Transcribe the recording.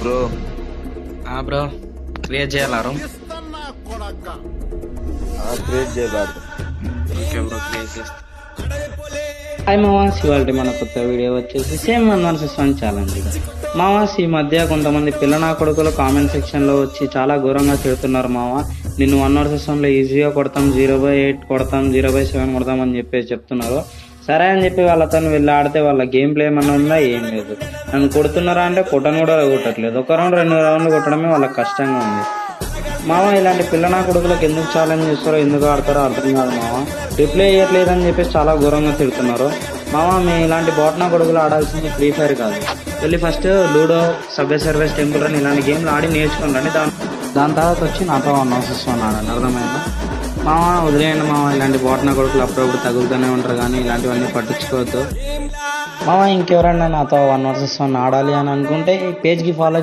Bro bro create చేయాలారు create చేయబాడు. Okay bro create చేస్తా. హాయ్ మావాస్, ఇవాళ మన కొత్త వీడియో వచ్చేసి సేమ్ 1 vs 1 ఛాలెంజ్. మావాస్ ఈ మధ్య కొంతమంది పిల్లనా కొడుకులు కామెంట్ సెక్షన్ లో వచ్చి చాలా ఘోరంగా తిడుతున్నారు. నిన్ను 1 vs 1 లో ఈజీగా కొడతాం, 0/8 కొడతాం, 0/7 కొడతాం అని చెప్పేసి చెప్తున్నారు. సరే అని చెప్పి వాళ్ళతో వెళ్ళి ఆడితే వాళ్ళ గేమ్ ప్లే ఏమన్నా ఉందా? ఏం లేదు. నన్ను కొడుతున్నారా అంటే కొట్టను కూడా కొట్టట్లేదు. 1 రౌండ్ 2 రౌండ్లు కొట్టడమే వాళ్ళకి కష్టంగా ఉంది. ఇలాంటి పిల్లనా కొడుకులకు ఎందుకు ఛాలెంజ్ చేస్తారో, ఎందుకు ఆడతారో అర్థం కాదు. రిప్లై చేయట్లేదని చెప్పేసి చాలా ఘోరంగా తిడుతున్నారు. మీ ఇలాంటి బోట్నా కొడుకులు ఆడాల్సింది ఫ్రీ ఫైర్ కాదు. వెళ్ళి first ludo, subway service, temple run ఇలాంటి గేమ్లు ఆడి నేర్చుకోండి. దాని తర్వాత వచ్చి నాతో 1 vs 1 ఆడండి. అర్థమైందా? వదిలేయండి ఇలాంటి బోట్నా కొడుకులు అప్పుడప్పుడు తగులుతూనే ఉంటారు, కానీ ఇలాంటివన్నీ పట్టించుకోవద్దు. ఇంకెవరన్నా నాతో 1 vs 1 ఆడాలి అని అనుకుంటే ఈ పేజ్కి ఫాలో